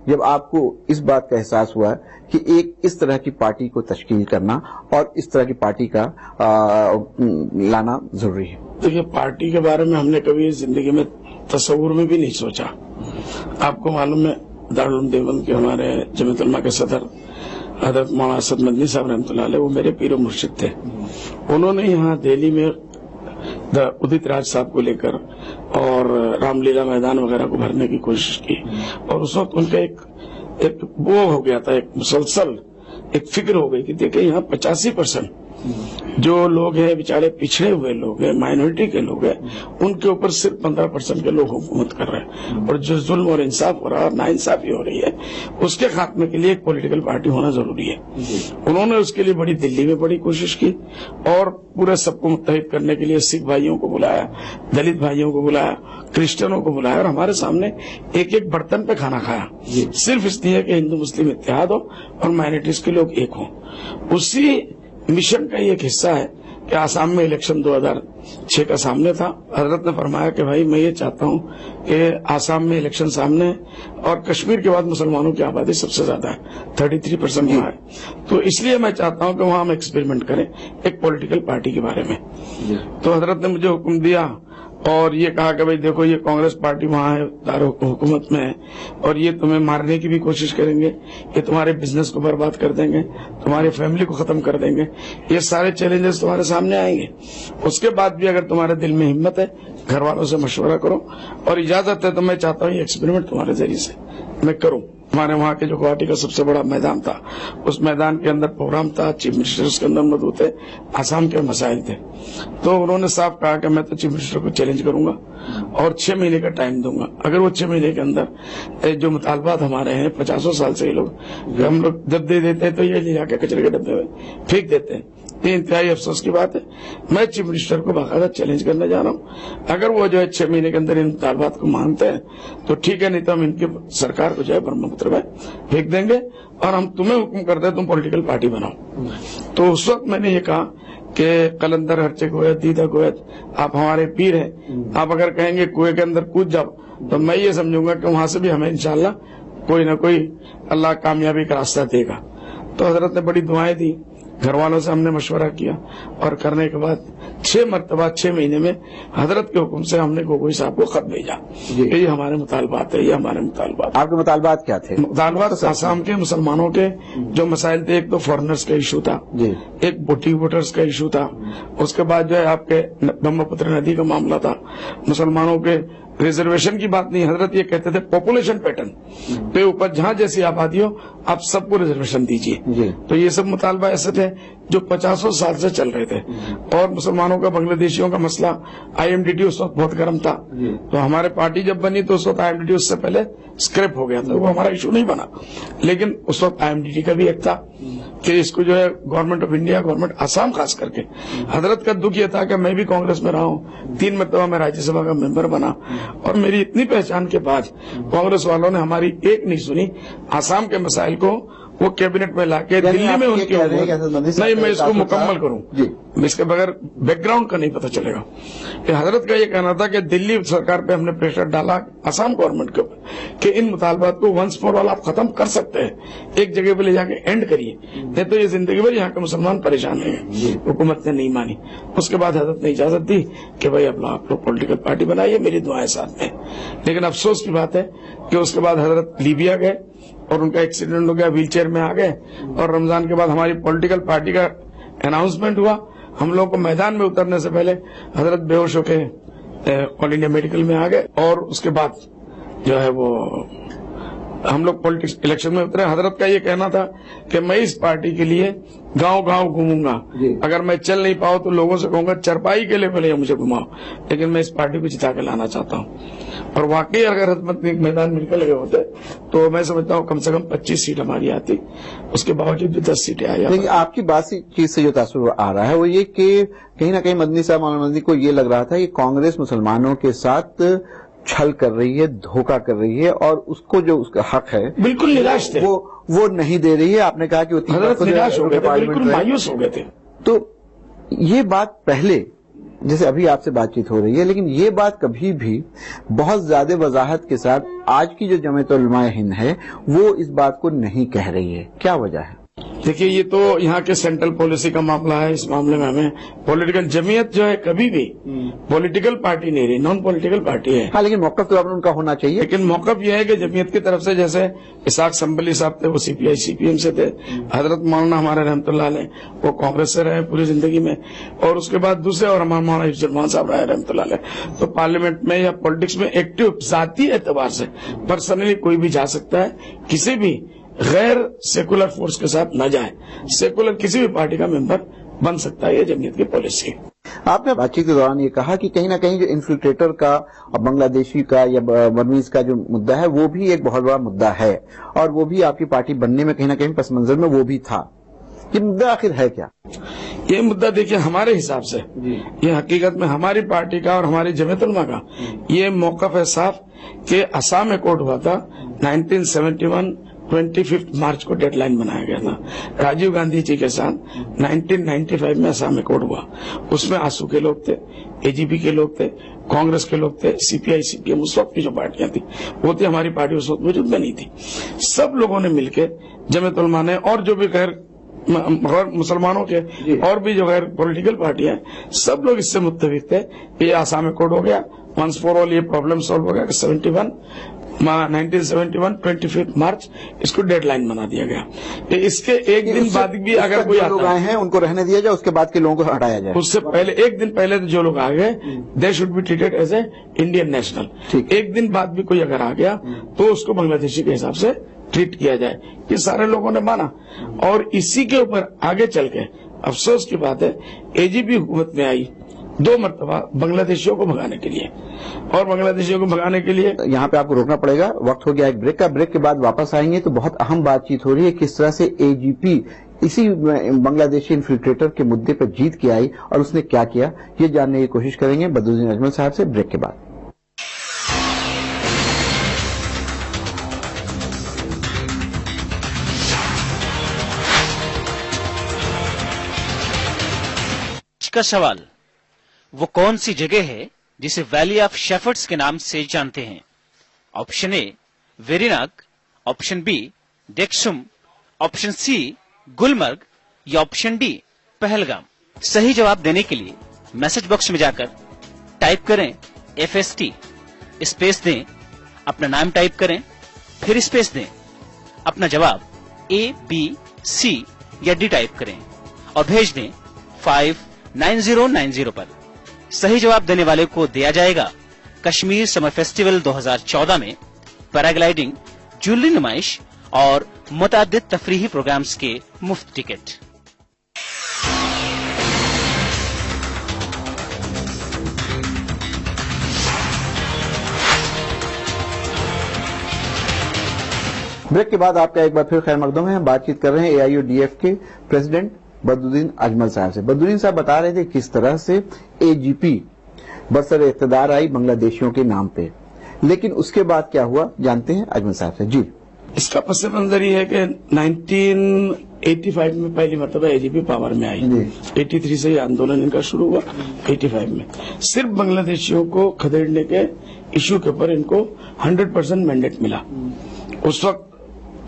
جب آپ کو اس بات کا احساس ہوا کہ ایک اس طرح کی پارٹی کو تشکیل کرنا اور اس طرح کی پارٹی کا لانا ضروری ہے؟ تو یہ پارٹی کے بارے میں ہم نے کبھی زندگی میں تصور میں بھی نہیں سوچا. آپ کو معلوم ہے دارالعلوم دیوبند کے ہمارے جمعیت علماء کے صدر حضرت مولانا اسد مدنی صاحب رحمۃ اللہ علیہ وہ میرے پیر و مرشد تھے. انہوں نے یہاں دہلی میں ادت راج صاحب کو لے کر اور رام لیلا میدان وغیرہ کو بھرنے کی کوشش کی اور اس وقت ان کا ایک وہ ہو گیا تھا, ایک مسلسل ایک فکر ہو گئی کہ دیکھیں یہاں 85% جو لوگ ہیں بیچارے پچھڑے ہوئے لوگ ہیں, مائنورٹی کے لوگ ہیں, ان کے اوپر صرف 15% کے لوگ حکومت کر رہے ہیں اور جو ظلم اور انصاف ہو رہا ہے اور ناانصافی ہو رہی ہے اس کے خاتمے کے لیے ایک پولیٹیکل پارٹی ہونا ضروری ہے. انہوں نے اس کے لیے بڑی دلی میں بڑی کوشش کی اور پورے سب کو متحد کرنے کے لیے سکھ بھائیوں کو بلایا, دلت بھائیوں کو بلایا, کرسچنوں کو بلایا اور ہمارے سامنے ایک ایک برتن پہ کھانا کھایا, صرف اس لیے کہ ہندو مسلم اتحاد ہو اور مائنورٹیز کے لوگ ایک ہوں. اسی مشن کا یہ ایک حصہ ہے کہ آسام میں الیکشن 2006 کا سامنے تھا. حضرت نے فرمایا کہ بھائی میں یہ چاہتا ہوں کہ آسام میں الیکشن سامنے ہے اور کشمیر کے بعد مسلمانوں کی آبادی سب سے زیادہ ہے, 33% وہاں ہے, تو اس لیے میں چاہتا ہوں کہ وہاں ہم ایکسپیریمنٹ کریں ایک پولیٹیکل پارٹی کے بارے میں. تو حضرت نے مجھے حکم دیا اور یہ کہا کہ بھائی دیکھو یہ کانگریس پارٹی وہاں ہے, حکومت میں ہے اور یہ تمہیں مارنے کی بھی کوشش کریں گے, یہ تمہارے بزنس کو برباد کر دیں گے, تمہاری فیملی کو ختم کر دیں گے, یہ سارے چیلنجز تمہارے سامنے آئیں گے. اس کے بعد بھی اگر تمہارے دل میں ہمت ہے گھر والوں سے مشورہ کرو اور اجازت ہے تو میں چاہتا ہوں یہ ایکسپیریمنٹ تمہارے ذریعے سے میں کروں. ہمارے وہاں کے جو گوہاٹی کا سب سے بڑا میدان تھا اس میدان کے اندر پروگرام تھا, چیف منسٹر اس کے اندر موجود تھے, آسام کے مسائل تھے. تو انہوں نے صاف کہا کہ میں تو چیف منسٹر کو چیلنج کروں گا اور 6 مہینے کا ٹائم دوں گا. اگر وہ 6 مہینے کے اندر جو مطالبات ہمارے ہیں 50 سال سے یہ لوگ ہم لوگ جب دے دیتے ہیں تو یہ لے جا کے کچرے کے ڈبے میں پھینک دیتے ہیں. یہ انتہائی افسوس کی بات ہے. میں چیف منسٹر کو باقاعدہ چیلنج کرنے جا رہا ہوں, اگر وہ جو ہے 6 مہینے کے اندر ان مطالبات کو مانتے ہیں تو ٹھیک ہے, نہیں تو ہم ان کی سرکار کو جو ہے برہم پتر میں پھینک دیں گے اور ہم تمہیں حکم کرتے ہیں تم پولیٹیکل پارٹی بناؤ. تو اس وقت میں نے یہ کہا کہ قلندر ہرچے گویت دیدہ گویت, آپ ہمارے پیر ہیں, آپ اگر کہیں گے کنویں کے اندر کود جاؤ تو میں یہ سمجھوں گا کہ وہاں سے بھی ہمیں انشاءاللہ کوئی نہ کوئی اللہ کامیابی کا راستہ دے گا. تو حضرت نے بڑی دعائیں دی, گھر والوں سے ہم نے مشورہ کیا اور کرنے کے بعد 6 مرتبہ 6 مہینے میں حضرت کے حکم سے ہم نے گوگوئی صاحب کو خط بھیجا کہ یہ ہمارے مطالبات ہے, یہ ہمارے مطالبات. آپ کے مطالبات کیا تھے؟ مطالبات آسام کے مسلمانوں کے جو مسائل تھے, ایک تو فورنرز کا ایشو تھا, ایک بوٹی ووٹرز کا ایشو تھا, اس کے بعد جو ہے آپ کے برہم پتر ندی کا معاملہ تھا, مسلمانوں کے ریزرویشن کی بات نہیں. حضرت یہ کہتے تھے پاپولیشن پیٹرن کے اوپر جہاں جیسی آبادی ہو آپ سب کو ریزرویشن دیجیے. تو یہ سب مطالبہ ایسے تھے جو 50 سال سے چل رہے تھے. اور مسلمانوں کا بنگلہ دیشیوں کا مسئلہ, IMDT اس وقت بہت گرم تھا, تو ہمارے پارٹی جب بنی تو اس وقت IMDT اس سے پہلے اسکریپ ہو گیا تھا, وہ ہمارا ایشو نہیں بنا. لیکن اس وقت IMDT کا بھی ایک تھا کہ اس کو جو ہے government of India, government Assam خاص کر کے, حضرت کا دکھ یہ تھا کہ میں بھی کانگریس میں رہا ہوں, 3 مرتبہ میں راجیہ سبھا کا ممبر بنا اور میری اتنی پہچان کے بعد کانگریس والوں نے ہماری ایک نہیں سنی. آسام کے مسائل کو وہ کیبنٹ میں لا کے دلی میں ان کے نہیں, میں اس کو مکمل کروں, اس کے بغیر بیک گراؤنڈ کا نہیں پتہ چلے گا. کہ حضرت کا یہ کہنا تھا کہ دلی سرکار پہ ہم نے پریشر ڈالا آسام گورنمنٹ کے اوپر کہ ان مطالبات کو ونس فار آل آپ ختم کر سکتے ہیں, ایک جگہ پہ لے جا کے اینڈ کریے, نہیں تو یہ زندگی بھر یہاں کے مسلمان پریشان ہیں. حکومت نے نہیں مانی. اس کے بعد حضرت نے اجازت دی کہ بھائی اب آپ لوگ پولیٹیکل پارٹی بنائیے, میری دعائیں ساتھ میں. لیکن افسوس کی بات ہے کہ اس کے بعد حضرت لیبیا گئے اور ان کا ایکسیڈنٹ ہو گیا, ویل چیئر میں آ گئے اور رمضان کے بعد ہماری پولیٹیکل پارٹی کا اناؤنسمنٹ ہوا. ہم لوگوں کو میدان میں اترنے سے پہلے حضرت بے ہوش ہو کے آل انڈیا میڈیکل میں آ گئے اور اس کے بعد جو ہے وہ ہم لوگ پولیٹکس الیکشن میں اترے. حضرت کا یہ کہنا تھا کہ میں اس پارٹی کے لیے گاؤں گاؤں گھوموں گا, اگر میں چل نہیں پاؤں تو لوگوں سے کہوں گا چرپائی کے لیے پہلے مجھے گھماؤ, لیکن میں اس پارٹی کو جتا کے لانا چاہتا ہوں. اور واقعی اگر حضرت میدان میں نکل گئے ہوتے تو میں سمجھتا ہوں کم سے کم 25 سیٹ ہماری آتی, اس کے باوجود بھی 10 سیٹیں آئی. لیکن آپ کی بات چیز سے جو تاثر آ رہا ہے وہ یہ کہ کہیں نہ کہیں مدنی صاحب, مولانا مدنی کو یہ لگ رہا تھا کہ کانگریس مسلمانوں کے ساتھ چھل کر رہی ہے, دھوکہ کر رہی ہے اور اس کو جو اس کا حق ہے بالکل نراش تھے, وہ نہیں دے رہی ہے. آپ نے کہا کہ حضرت نراش ہو گئے تھے, بالکل مایوس ہو گئے تھے. تو یہ بات پہلے جیسے ابھی آپ سے بات چیت ہو رہی ہے, لیکن یہ بات کبھی بھی بہت زیادہ وضاحت کے ساتھ آج کی جو جمعیت علماء ہند ہے وہ اس بات کو نہیں کہہ رہی ہے، کیا وجہ ہے؟ دیکھیے یہ تو یہاں کے سینٹرل پالیسی کا معاملہ ہے. اس معاملے میں ہمیں پولیٹیکل جمعیت جو ہے کبھی بھی پولیٹیکل پارٹی نہیں رہی، نان پولیٹیکل پارٹی ہے. ہاں لیکن موقف تو ان کا ہونا چاہیے. لیکن موقف یہ ہے کہ جمعیت کی طرف سے جیسے اسحاق سنبلی صاحب تھے وہ CPI-CPM سے تھے، حضرت مولانا ہمارے رحمۃ اللہ علیہ وہ کانگریس سے رہے پوری زندگی میں، اور اس کے بعد دوسرے اور ہمارے مولانا حفظ الرحمان صاحب رہے رحمۃ اللہ علیہ. تو پارلیمنٹ میں یا پالیٹکس میں ایکٹیو ذاتی اعتبار سے پرسنلی کوئی بھی جا سکتا ہے، کسی بھی غیر سیکولر فورس کے ساتھ نہ جائے، سیکولر کسی بھی پارٹی کا ممبر بن سکتا ہے. یہ جمعیت کی پالیسی ہے. آپ نے بات چیت کے دوران یہ کہا کہ کہیں نہ کہیں جو انفلٹریٹر کا اور بنگلہ دیشی کا یا برمیز کا جو مدعا ہے وہ بھی ایک بہت بڑا مدعا ہے، اور وہ بھی آپ کی پارٹی بننے میں کہیں نہ کہیں پس منظر میں وہ بھی تھا. یہ مدعا آخر ہے کیا؟ یہ مدعا دیکھیے ہمارے حساب سے یہ حقیقت میں ہماری پارٹی کا اور ہماری جمعیت علماء کا یہ موقف ہے صاف کہ آسام ایکٹ ہوا تھا 1971 25 مارچ کو ڈیڈ لائن بنایا گیا تھا. راجیو گاندھی جی کے ساتھ 1995 میں آسام ایکٹ ہوا. اس میں آسو کے لوگ تھے، AGP کے لوگ تھے، کانگریس کے لوگ تھے، CPI-CPM اس وقت کی جو پارٹیاں تھیں وہ تھی. ہماری پارٹی اس وقت موجود میں نہیں تھی. سب لوگوں نے مل کے جمعیت علماء نے اور جو بھی غیر مسلمانوں کے اور بھی جو غیر پولیٹیکل پارٹی ہیں سب لوگ اس سے متفق تھے کہ یہ آسام ایکٹ ہو گیا ونس فار آل. یہ پرابلم سالو ہو گیا کہ 1971 25 مارچ اس کو ڈیڈ لائن بنا دیا گیا. اس کے ایک دن بعد بھی اگر کوئی لوگ آئے ہیں ان کو رہنے دیا جائے، اس کے بعد کے لوگوں کو ہٹایا جائے. اس سے پہلے ایک دن پہلے جو لوگ آ گئے they should be treated as a Indian national. ایک دن بعد بھی کوئی اگر آ گیا تو اس کو بنگلہ دیشی کے حساب سے ٹریٹ کیا جائے. یہ سارے لوگوں نے مانا، اور اسی کے اوپر آگے چل کے افسوس کی بات ہے AGP حکومت میں آئی 2 مرتبہ بنگلہ دیشیوں کو بھگانے کے لیے، اور بنگلہ دیشیوں کو بھگانے کے لیے یہاں پہ آپ کو روکنا پڑے گا. وقت ہو گیا ایک بریک کا. بریک کے بعد واپس آئیں گے تو بہت اہم بات چیت ہو رہی ہے کس طرح سے AGP اسی بنگلہ دیشی انفلٹریٹر کے مدعے پر جیت کے آئی اور اس نے کیا کیا، یہ جاننے کی کوشش کریں گے بدرالدین اجمل صاحب سے بریک کے بعد. کا سوال، وہ کون سی جگہ ہے جسے ویلی آف شیفرڈز کے نام سے جانتے ہیں؟ Option A Verinag, option B ڈیکسم، آپشن سی گلمرگ یا آپشن ڈی پہلگام. صحیح جواب دینے کے لیے میسج باکس میں جا کر ٹائپ کریں FST، اسپیس دیں، اپنا نام ٹائپ کریں، پھر اسپیس دیں، اپنا جواب A B C یا D ٹائپ کریں اور بھیج دیں 59090 پر. صحیح جواب دینے والے کو دیا جائے گا کشمیر سمر فیسٹیول 2014 میں پیراگلائیڈنگ، جولری نمائش اور متعدد تفریحی پروگرامز کے مفت ٹکٹ. بریک کے بعد آپ کا ایک بار پھر خیر مقدم ہے. ہم بات چیت کر رہے ہیں AIUDF کے پریزیڈنٹ بدرالدین اجمل صاحب سے. بدرالدین صاحب بتا رہے تھے کس طرح سے AGP برسر اقتدار آئی بنگلہ دیشیوں کے نام پہ، لیکن اس کے بعد کیا ہوا جانتے ہیں اجمل صاحب سے. جی، اس کا پس منظر یہ ہے کہ 1985 میں پہلی مرتبہ AGP پاور میں آئی. 83 سے یہ آندولن ان کا شروع ہوا. 85 میں صرف بنگلہ دیشیوں کو کھدیڑنے کے ایشو کے اوپر ان کو 100% مینڈیٹ ملا. اس وقت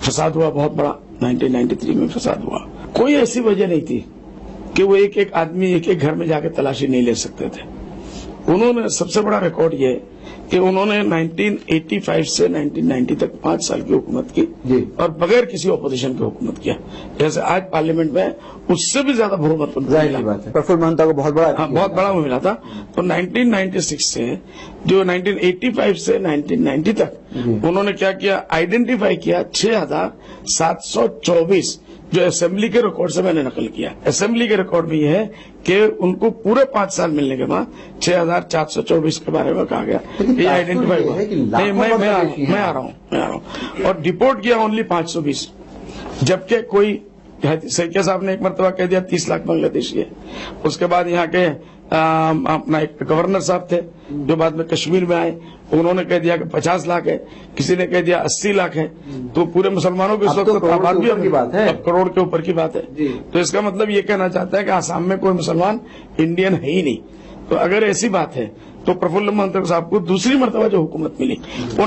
فساد ہوا بہت بڑا، 1993 میں فساد ہوا. کوئی ایسی وجہ نہیں تھی کہ وہ ایک ایک آدمی ایک ایک گھر میں جا کے تلاشی نہیں لے سکتے تھے. انہوں نے سب سے بڑا ریکارڈ یہ کہ انہوں نے 1985 سے 1990 تک 5 سال کی حکومت کی اور بغیر کسی اپوزیشن کی حکومت کیا. جیسے آج پارلیمنٹ میں اس سے بھی زیادہ بہت بڑا وہ ملا تھا. تو 1996 سے جو 1985 سے 1990 تک انہوں نے کیا آئیڈینٹیفائی کیا 6724 جو اسمبلی کے ریکارڈ سے میں نے نقل کیا. اسمبلی کے ریکارڈ میں یہ ہے کہ ان کو پورے 5 سال ملنے کے بعد 6424 کے بارے میں کہا گیا یہ آئیڈینٹیفائی ہوا. نہیں میں آ رہا ہوں اور ڈپورٹ کیا اونلی 520، جبکہ کوئی سیکیا صاحب نے ایک مرتبہ کہہ دیا 30 لاکھ بنگلہ دیشی ہے. اس کے بعد یہاں کے اپنا ایک گورنر صاحب تھے جو بعد میں کشمیر میں آئے، انہوں نے کہہ دیا کہ 50 لاکھ ہے، کسی نے کہہ دیا 80 لاکھ ہے. تو پورے مسلمانوں کے اس وقت تعداد بھی اب کروڑ کے اوپر کی بات ہے. تو اس کا مطلب یہ کہنا چاہتا ہے کہ آسام میں کوئی مسلمان انڈین ہے ہی نہیں. تو اگر ایسی بات ہے تو پرفل مہنتر صاحب کو دوسری مرتبہ جو حکومت ملی وہ